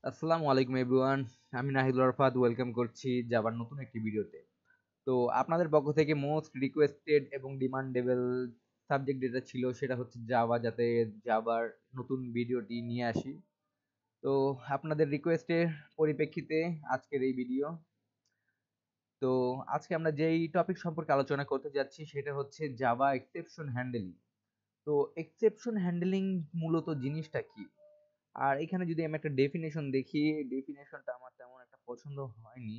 আসসালামু আলাইকুম এভরিওয়ান। আমি নাহিদুল আরফাত ওয়েলকাম করছি জাভার নতুন একটি ভিডিওতে। তো আপনাদের পক্ষ থেকে মোস্ট রিকোয়েস্টেড এবং ডিমান্ডেবল সাবজেক্ট যেটা ছিল সেটা হচ্ছে জাভা, যাতে জাভার নতুন ভিডিওটি নিয়ে আসি। তো আপনাদের রিকোয়েস্টের পরিপ্রেক্ষিতে আজকের এই ভিডিও। তো আজকে আমরা যেই টপিক সম্পর্কে আলোচনা করতে যাচ্ছি সেটা হচ্ছে জাভা এক্সেপশন হ্যান্ডেলিং। তো এক্সেপশন হ্যান্ডেলিং মূলত জিনিসটা কি? আর এখানে যদি আমি একটা ডেফিনেশন দেখি, ডেফিনেশনটা আমার তেমন একটা পছন্দ হয়নি।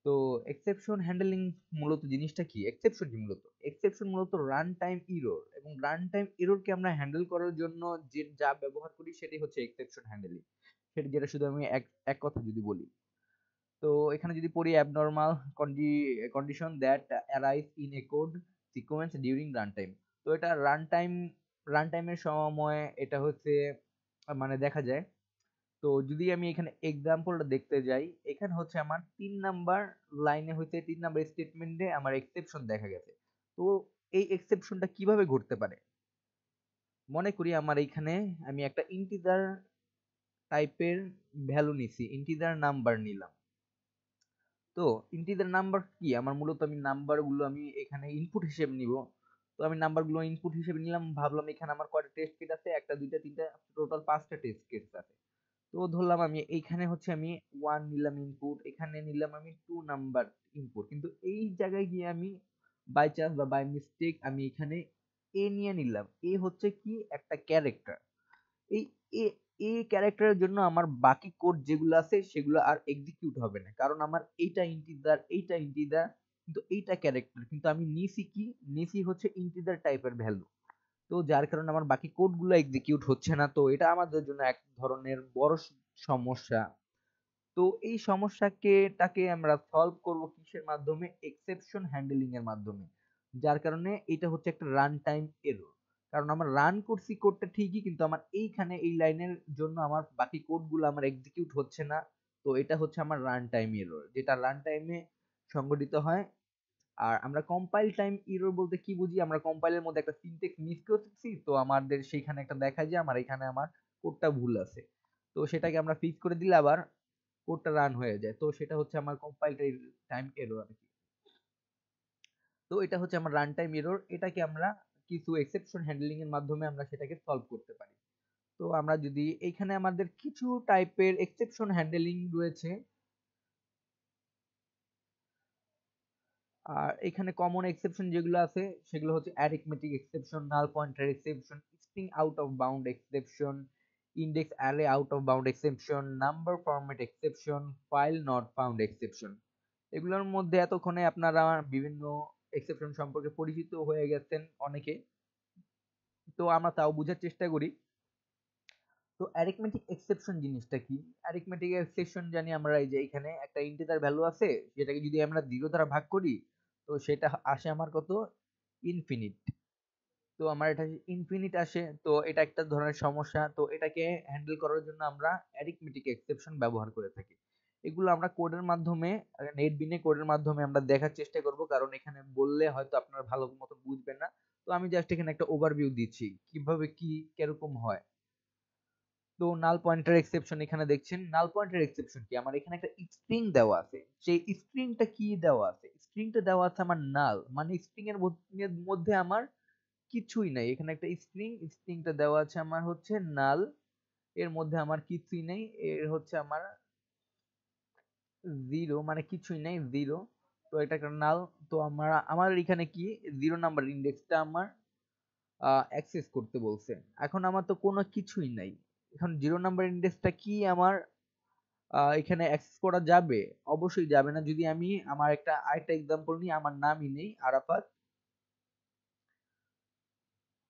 তো এক্সেপশন হ্যান্ডলিং মূলত জিনিসটা কি? এক্সেপশন কি মূলত? এক্সেপশন মূলত রান টাইম এরর, এবং রান টাইম এররকে আমরা হ্যান্ডেল করার জন্য যে যা ব্যবহার করি সেটাই হচ্ছে এক্সেপশন হ্যান্ডলিং। সেটা যেটা শুধু আমি এক এক কথা যদি বলি, তো এখানে যদি পড়ি abnormal condition that arise in a code sequence during run time. তো এটা রান টাইমের সময় এটা হচ্ছে মানে দেখা যায়। তো যদি আমি এখানে এক্সাম্পলটা দেখতে যাই, এখানে হচ্ছে আমার 3 নাম্বার লাইনে হইতে 3 নাম্বার স্টেটমেন্টে আমার এক্সেপশন দেখা গেছে। তো এই এক্সেপশনটা কিভাবে ঘটতে পারে? মনে করি আমার এইখানে আমি একটা ইন্টিজার টাইপের ভ্যালু নিছি, ইন্টিজার নাম্বার নিলাম। তো ইন্টিজার নাম্বার কি আমার, মূলত আমি নাম্বার গুলো আমি এখানে ইনপুট হিসেবে নিব। তো আমি নাম্বার গুলো ইনপুট হিসেবে নিলাম, ভাবলাম এখানে আমার কয়টা টেস্ট কেস আছে, একটা দুইটা তিনটা, টোটাল 5টা টেস্ট কেস আছে। তো ধরলাম আমি এইখানে হচ্ছে আমি 1 নিলাম ইনপুট, এখানে নিলাম আমি 2 নাম্বার ইনপুট, কিন্তু এই জায়গায় গিয়ে আমি বাই চান্স বা বাই মিস্টেক আমি এখানে এ নিয়ে নিলাম। এ হচ্ছে কি একটা ক্যারেক্টার। এই এ এ ক্যারেক্টারের জন্য আমার বাকি কোড যেগুলো আছে সেগুলো আর এক্সিকিউট হবে না, কারণ আমার এইটা ইন্টিজার কিন্তু এইটা ক্যারেক্টার, কিন্তু আমি নিছি কি, নিছি হচ্ছে ইন্টিজার টাইপের ভ্যালু। তো যার কারণে আমার বাকি কোডগুলো এক্সিকিউট হচ্ছে না। তো এটা আমাদের জন্য এক ধরনের বড় সমস্যা। তো এই সমস্যাটাকে আমরা সলভ করব কিসের মাধ্যমে? এক্সেপশন হ্যান্ডলিং এর মাধ্যমে। যার কারণে এটা হচ্ছে একটা রান টাইম এরর। কারণ আমরা রান করছি কোডটা ঠিকই, কিন্তু আমার এইখানে এই লাইনের জন্য আমার বাকি কোডগুলো আমার এক্সিকিউট হচ্ছে না। তো এটা হচ্ছে আমার রান টাইম এরর, যেটা রান টাইমে সংঘটিত হয়। আর আমরা কম্পাইল টাইম এরর বলতে কি বুঝি? আমরা কম্পাইলের মধ্যে একটা সিনট্যাক্স মিস করতেছি, তো আমাদের সেখানে একটা দেখায় যে আমার এখানে আমার কোডটা ভুল আছে। তো সেটাকে আমরা ফিক্স করে দিলে আবার কোডটা রান হয়ে যায়। তো সেটা হচ্ছে আমার কম্পাইল টাইম এরর আর কি। তো এটা হচ্ছে আমার রান টাইম এরর, এটাকে আমরা কিছু এক্সেপশন হ্যান্ডলিং এর মাধ্যমে আমরা সেটাকে সলভ করতে পারি। তো আমরা যদি এইখানে আমাদের কিছু টাইপের এক্সেপশন হ্যান্ডলিং রয়েছে। আর এখানে কমন এক্সেপশন যেগুলো আছে সেগুলো হচ্ছে arithmetic exception, null pointer exception, string out of bound exception, index array out of bound exception, number format exception, file not found exception. এগুলোর মধ্যে এতক্ষণে আপনারা বিভিন্ন এক্সেপশন সম্পর্কে পরিচিত হয়ে গেছেন অনেকে। তো আমরা তাও বোঝার চেষ্টা করি। তো অ্যারিথমেটিক এক্সেপশন জিনিসটা কি? অ্যারিথমেটিক এক্সেপশন জানি আমরা এই যে এখানে একটা ইন্টিজার ভ্যালু আছে, যেটাকে যদি আমরা 0 দ্বারা ভাগ করি, তো সেটা আসে আমার কত? ইনফিনিট। তো আমার এটা ইনফিনিট আসে, তো এটা একটা ধরনের সমস্যা। তো এটাকে হ্যান্ডেল করার জন্য আমরা অ্যারিথমেটিক এক্সেপশন ব্যবহার করে থাকি। এগুলো আমরা কোডের মাধ্যমে, নেটবিনে কোডের মাধ্যমে আমরা দেখার চেষ্টা করব, কারণ এখানে বললে হয়তো আপনারা ভালো মতো বুঝবেন না। তো আমি জাস্ট এখানে একটা ওভারভিউ দিচ্ছি কিভাবে কি কিরকম হয়। তো নাল পয়েন্টার এক্সেপশন এখানে দেখছেন। নাল পয়েন্টার এক্সেপশন কি? আমার এখানে একটা স্ট্রিং দেওয়া আছে। সেই স্ট্রিংটা কি দেওয়া আছে? স্ট্রিংটা দেওয়া আছে আমার নাল, মানে স্ট্রিং এর মধ্যে আমার কিছুই নাই। এখানে একটা স্ট্রিংটা দেওয়া আছে আমার হচ্ছে নাল, এর মধ্যে আমার কিছুই নেই। এর হচ্ছে আমার জিরো, মানে কিছুই নেই, জিরো। তো এটা একটা নাল। তো আমার এখানে কি 0 নাম্বার ইন্ডেক্সটা আমার অ্যাক্সেস করতে বলছে। এখন আমার তো কোনো কিছুই নাই। এখন 0 নাম্বার ইন্ডেক্সটা কি আমার এখানে অ্যাক্সেস করা যাবে? অবশ্যই যাবে না। যদি আমি আমার আরেকটা এক্সাম্পল নিই, আমার নামই নেই আরাফাত।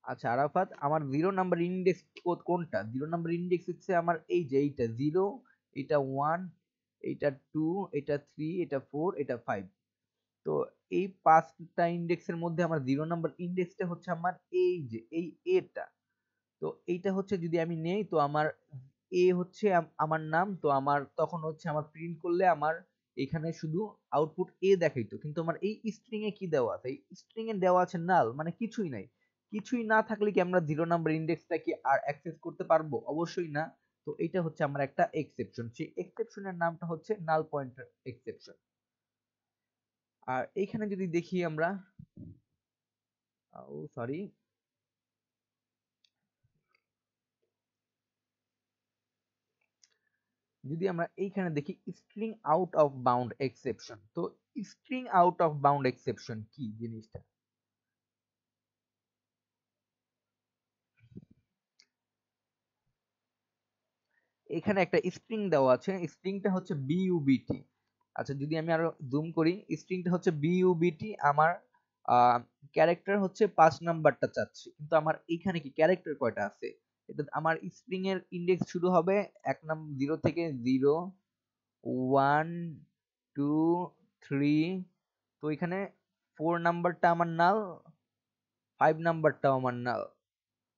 আচ্ছা আরাফাত, আমার 0 নাম্বার ইন্ডেক্স কোনটা? 0 নাম্বার ইন্ডেক্স হচ্ছে আমার এই যে এইটা 0, এটা 1, এটা 2, এটা 3, এটা 4, এটা 5। তো এই 5টা ইন্ডেক্সের মধ্যে আমার 0 নাম্বার ইন্ডেক্সটা হচ্ছে আমার এই যে এই এটা। তো এইটা হচ্ছে যদি আমি নেই, তো আমার এ হচ্ছে আমার নাম। তো আমার তখন হচ্ছে আমার প্রিন্ট করলে আমার এখানে শুধু আউটপুট এ দেখাইতো, কিন্তু আমার এই স্ট্রিং এ কি দেওয়া আছে? এই স্ট্রিং এ দেওয়া আছে নাল, মানে কিছুই নাই। কিছুই না থাকলে কি আমরা 0 নাম্বার ইন্ডেক্সটা কি আর অ্যাক্সেস করতে পারবো? অবশ্যই না। তো এটা হচ্ছে আমার একটা এক্সেপশন, সেই এক্সেপশনের নামটা হচ্ছে নাল পয়েন্টার এক্সেপশন। আর এইখানে যদি দেখি আমরা, ও সরি, যদি আমরা এইখানে দেখি string out of bound exception, তো string out of bound exception কি জিনিসটা? এখানে একটা স্ট্রিং দেওয়া আছে, স্ট্রিংটা হচ্ছে বিইউবিটি। আচ্ছা, যদি আমি আরো জুম করি, স্ট্রিংটা হচ্ছে বিইউবিটি, আমার ক্যারেক্টার হচ্ছে 5 নাম্বারটা চাচ্ছি, কিন্তু আমার এইখানে কি ক্যারেক্টার কয়টা আছে? এটা আমার স্ট্রিং এর ইন্ডেক্স শুরু হবে 0 থেকে 0, 1, 2, 3। তো এখানে 4 নাম্বারটা আমার নাল, 5 নাম্বারটাও আমার নাল।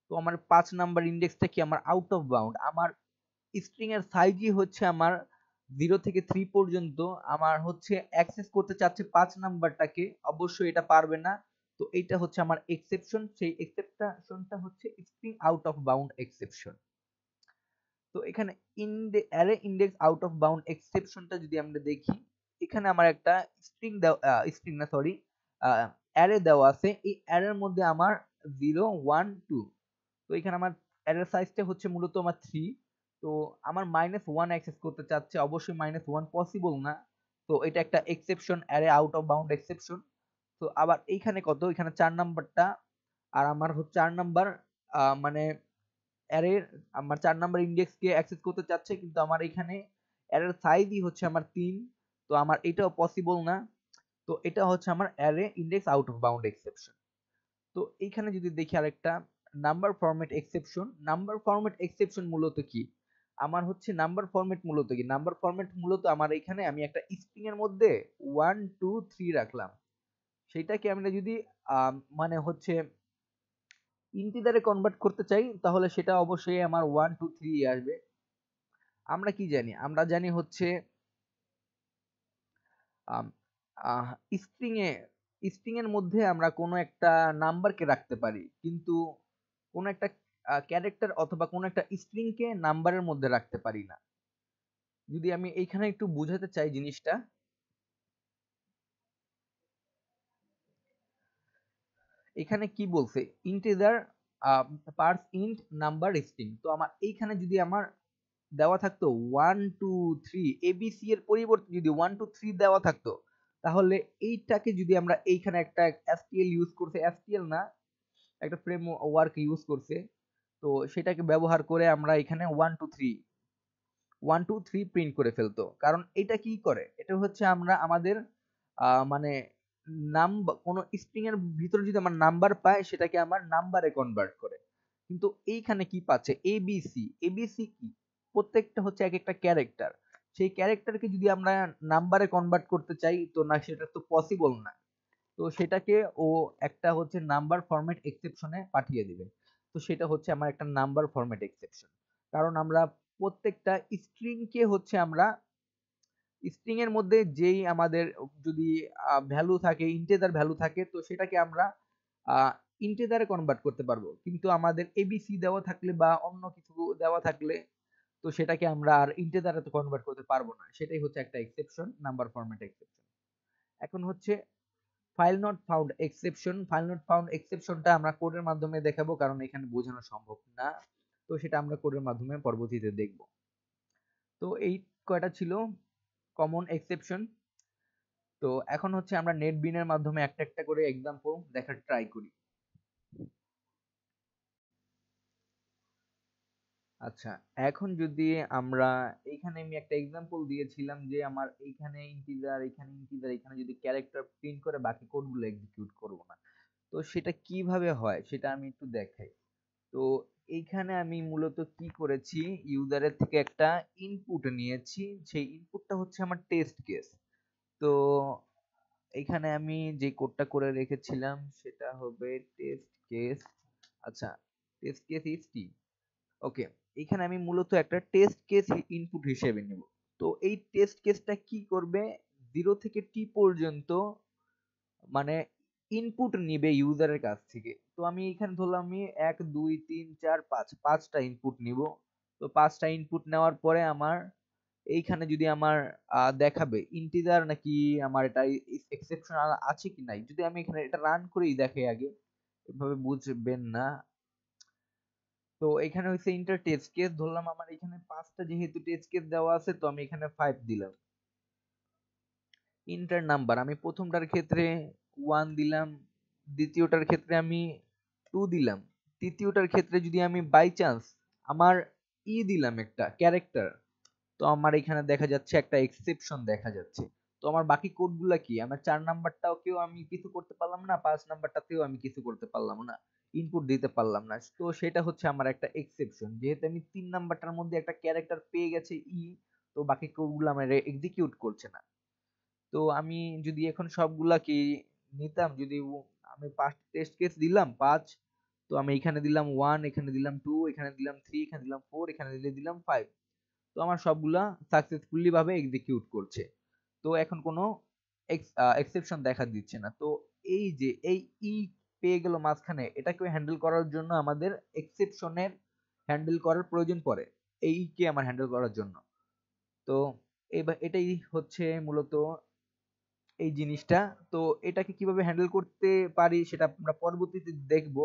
তো আমার 5 নাম্বার ইন্ডেক্সটা কি আমার আউট অফ বাউন্ড। আমার স্ট্রিং এর সাইজই হচ্ছে আমার 0 থেকে 3 পর্যন্ত, আমার হচ্ছে অ্যাক্সেস করতে চাচ্ছে 5 নাম্বারটাকে, অবশ্যই এটা পারবে না। তো এইটা হচ্ছে আমার এক্সেপশন, সেই এক্সেপশনটা হচ্ছে string out of bound exception. তো এখানে array index out of bound এক্সেপশনটা যদি আমরা দেখি, এখানে আমার একটা স্ট্রিং দেওয়া, স্ট্রিং না সরি, অ্যারে দেওয়া আছে। এই অ্যারের মধ্যে আমার 0, 1, 2। তো এখানে আমার অ্যারে সাইজটা হচ্ছে মূলত আমার 3। তো আমার -1 অ্যাক্সেস করতে চাচ্ছে, অবশ্যই -1 পসিবল না। তো এটা একটা exception, array out of bound exception. তো আবার এইখানে কত, এখানে 4 নাম্বারটা, আর আমার হচ্ছে 4 নাম্বার, মানে অ্যারের আমার 4 নাম্বার ইন্ডেক্স কে অ্যাক্সেস করতে চাচ্ছে, কিন্তু আমার এখানে অ্যারের সাইজই হচ্ছে আমার 3। তো আমার এটাও পসিবল না। তো এটা হচ্ছে আমার array index out of bound exception. তো এইখানে যদি দেখি আরেকটা number format exception. Number format exception মূলত কি? আমার হচ্ছে নাম্বার ফরম্যাট মূলত কি? নাম্বার ফরম্যাট মূলত আমার এখানে আমি একটা স্ট্রিং এর মধ্যে 1, 2, 3 রাখলাম। সেটাকে আমরা যদি মানে হচ্ছে ইন্টিজারে কনভার্ট করতে চাই, তাহলে সেটা অবশ্যই আমার 1, 2, 3 আসবে। আমরা কি জানি? আমরা জানি হচ্ছে আম আহ স্ট্রিং এ স্ট্রিং এর মধ্যে আমরা কোনো একটা নাম্বারকে রাখতে পারি। কিন্তু কোনো একটা ক্যারেক্টার অথবা কোনো একটা স্ট্রিং কে নাম্বারের মধ্যে রাখতে পারি না। যদি আমি এইখানে একটু বুঝাতে চাই জিনিসটা, এখানে কি বলছে? Integer parse int number string. তো আমার এইখানে যদি আমার দেওয়া থাকতো 1, 2, 3 এবিসি এর পরিবর্তে যদি 1, 2, 3 দেওয়া থাকতো, তাহলে এইটাকে যদি আমরা এইখানে একটা এসটিএল ইউজ করছে, এসটিএল না, একটা ফ্রেমওয়ার্ক ইউজ করছে, তো সেটাকে ব্যবহার করে আমরা এখানে 1, 2, 3 প্রিন্ট করে ফেলতো। কারণ এটা কি করে? এটা হচ্ছে আমরা আমাদের মানে কোন স্ট্রিং এর ভিতরে যদি আমার নাম্বার পায়, সেটাকে আমার নাম্বারে কনভার্ট করে। কিন্তু এইখানে কি পাচ্ছে? এবিসি। এবিসি কি? প্রত্যেকটা হচ্ছে এক একটা ক্যারেক্টার। সেই ক্যারেক্টারকে যদি আমরা নাম্বারে কনভার্ট করতে চাই, তো না, সেটা তো পসিবল না। তো সেটাকে ও একটা হচ্ছে নাম্বার ফরম্যাট এক্সেপশনে পাঠিয়ে দিবে। তো সেটা হচ্ছে আমার একটা নাম্বার ফরম্যাট এক্সেপশন। কারণ আমরা প্রত্যেকটা স্ট্রিং কে হচ্ছে আমরা স্ট্রিং এর মধ্যে যেই আমাদের যদি ভ্যালু থাকে, ইন্টিজার ভ্যালু থাকে, তো সেটাকে আমরা ইন্টিজারে কনভার্ট করতে পারবো। কিন্তু আমাদের এবিসি দেওয়া থাকলে বা অন্য কিছু দেওয়া থাকলে, তো সেটাকে আমরা আর ইন্টিজারে তো কনভার্ট করতে পারবো না। সেটাই হচ্ছে একটা এক্সেপশন, নাম্বার ফরম্যাট এক্সেপশন। এখন হচ্ছে file not found exception. File not found এক্সেপশনটা আমরা কোডের মাধ্যমে দেখাবো, কারণ এখানে বোঝানো সম্ভব না। তো সেটা আমরা কোডের মাধ্যমে পরবর্তীতে দেখব। তো এই কয়টা ছিল কমন এক্সেপশন। তো এখন হচ্ছে আমরা নেটবিনের মাধ্যমে একটা একটা করে এক্সাম্পল দেখার ট্রাই করি। আচ্ছা, এখন যদি আমরা, এইখানে আমি একটা এক্সাম্পল দিয়েছিলাম যে আমার এইখানে ইন্টিজার, এখানে ইন্টিজার, এখানে যদি ক্যারেক্টার প্রিন্ট করে বাকি কোডগুলো এক্সিকিউট করব না। তো সেটা কিভাবে হয় সেটা আমি একটু দেখাই। তো এইখানে আমি মূলত কি করেছি, ইউজারের থেকে একটা ইনপুট নিয়েছি, সেই ইনপুটটা হচ্ছে আমার টেস্ট কেস। তো এখানে আমি যে কোডটা করে রেখেছিলাম সেটা হবে টেস্ট কেস। আচ্ছা, টেস্ট কেস ইজ টি। ওকে, এখানে আমি মূলত একটা টেস্ট কেস ইনপুট হিসেবে নেব। তো এই টেস্ট কেসটা কি করবে? 0 থেকে টি পর্যন্ত মানে ইনপুট নিবে ইউজারের কাছ থেকে। তো আমি এখানে ধরলাম আমি 1, 2, 3, 4, 5 পাঁচটা ইনপুট নিব। তো 5টা ইনপুট নেওয়ার পরে আমার এইখানে যদি আমার দেখাবে ইন্টিজার নাকি আমার এটা এক্সেপশন আছে কি নাই, যদি আমি এখানে এটা রান করেই দেখে আগে, এভাবে বুঝবেন না। তো এখানে হচ্ছে ইন্টার টেস্ট কেস ধরলাম, আমার এখানে 5টা যেহেতু টেস্ট কেস দেওয়া আছে, তো আমি এখানে 5 দিলাম। ইন্টার নাম্বার আমি প্রথমটার ক্ষেত্রে 1 দিলাম, দ্বিতীয়টার ক্ষেত্রে আমি 2 দিলাম, তৃতীয়টার ক্ষেত্রে যদি আমি বাই চান্স আমার দিলাম একটা ক্যারেক্টার, তো আমার এখানে দেখা যাচ্ছে একটা এক্সেপশন দেখা যাচ্ছে। তো আমার বাকি কোডগুলা কি, আমার 4 নাম্বারটাও কেউ আমি কিছু করতে পারলাম না, 5 নাম্বারটাতেও আমি কিছু করতে পারলাম না, ইনপুট দিতে পারলাম না। তো সেটা হচ্ছে আমার একটা এক্সেপশন, যেহেতু আমি 3 নাম্বারটার মধ্যে একটা ক্যারেক্টার পেয়ে গেছে তো বাকি কোডগুলো আমার এক্সিকিউট করছে না। তো আমি যদি এখন সবগুলা কি নিতাম, যদি আমি 5 টেস্ট কেস দিলাম 5, তো আমি এখানে দিলাম 1, এখানে দিলাম 2, এখানে দিলাম 3, এখানে দিলাম 4, এখানে দিলাম 5, তো আমার সবগুলা সাকসেসফুলি ভাবে এক্সিকিউট করছে। তো এখন কোনো এক্সেপশন দেখা দিচ্ছে না। তো এই যে এই পেয়ে গেল মাঝখানে, এটাকে হ্যান্ডেল করার জন্য আমাদের এক্সেপশনের হ্যান্ডেল করার প্রয়োজন পড়ে, এই কে আমার হ্যান্ডেল করার জন্য। তো এটাই হচ্ছে মূলত এই জিনিসটা। তো এটাকে কিভাবে হ্যান্ডেল করতে পারি সেটা আমরা পরবর্তীতে দেখব,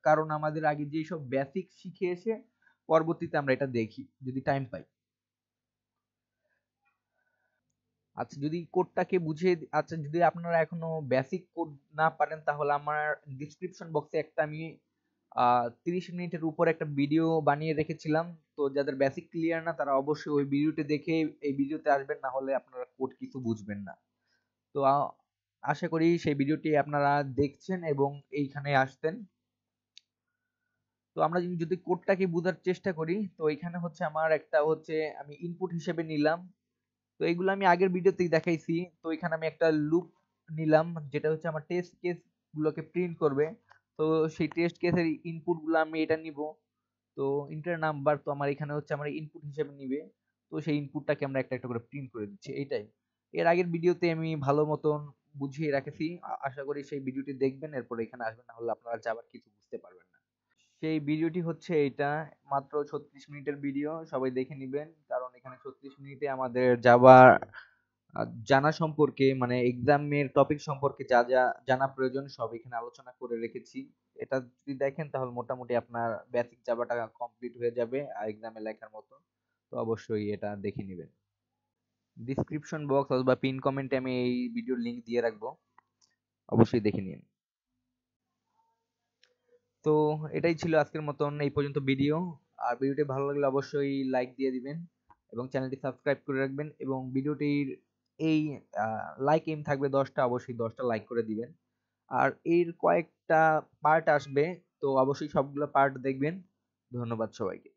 কারণ আমাদের আগে যেই সব বেসিক শিখে এসে পরবর্তীতে আমরা এটা দেখি যদি টাইম পাই। আচ্ছা, যদি কোডটাকে বুঝিয়ে আচ্ছা, যদি আপনারা এখনো বেসিক কোড না পারেন, তাহলে আমার ডিসক্রিপশন বক্সে একটা আমি 30 মিনিটের উপর একটা ভিডিও বানিয়ে রেখেছিলাম। তো যাদের বেসিক ক্লিয়ার না, তারা অবশ্যই ওই ভিডিওটি দেখে এই ভিডিওতে আসবেন, না হলে আপনারা কোড কিছু বুঝবেন না। তো আশা করি সেই ভিডিওটি আপনারা দেখছেন এবং এইখানে আসতেন। তো আমরা যদি কোডটাকে বোঝার চেষ্টা করি, তো এখানে হচ্ছে আমার একটা হচ্ছে আমি ইনপুট হিসেবে নিলাম, তো এগুলো আমি আগের ভিডিওতেই দেখাইছি। তো এখানে আমি একটা লুপ নিলাম, যেটা হচ্ছে আমার টেস্ট কেস গুলোকে প্রিন্ট করবে। তো সেই টেস্ট কেসের ইনপুট গুলো আমি এটা নিব। তো ইন্টার নাম্বার তো আমার এখানে হচ্ছে আমার ইনপুট হিসেবে নিবে। তো সেই ইনপুটটাকে আমরা একটা একটা করে প্রিন্ট করে দিচ্ছি, এইটাই। এর আগের ভিডিওতে আমি ভালো মতন বুঝিয়ে রাখেছি, আশা করি সেই ভিডিওটি দেখবেন, এরপর এখানে আসবেন, না হলে আপনারা যাবার কিছু বুঝতে পারবেন না। সেই ভিডিওটি হচ্ছে এটা, মাত্র 36 মিনিটের ভিডিও, সবাই দেখে নিবেন, কারণ এখানে 36 মিনিটে আমাদের জাভা জানা সম্পর্কে, মানে এক্সামের টপিক সম্পর্কে যা যা জানা প্রয়োজন সব এখানে আলোচনা করে রেখেছি। এটা যদি দেখেন তাহলে মোটামুটি আপনার বেসিক জাভাটা কমপ্লিট হয়ে যাবে আর এক্সামে লেখার মতো। তো অবশ্যই এটা দেখে নেবেন। ডিসক্রিপশন বক্স অথবা পিন কমেন্টে আমি এই ভিডিওর লিংক দিয়ে রাখবো, অবশ্যই দেখে নিন। তো এটাই ছিল আজকের মতন এই পর্যন্ত ভিডিও। আর ভিডিওটি ভালো লাগলে অবশ্যই লাইক দিয়ে দিবেন এবং চ্যানেলটি সাবস্ক্রাইব করে রাখবেন, এবং ভিডিওটির এই লাইক এম থাকবে 10টা, অবশ্যই 10টা লাইক করে দিবেন। আর এর কয়েকটা পার্ট আসবে, তো অবশ্যই সবগুলো পার্ট দেখবেন। ধন্যবাদ সবাইকে।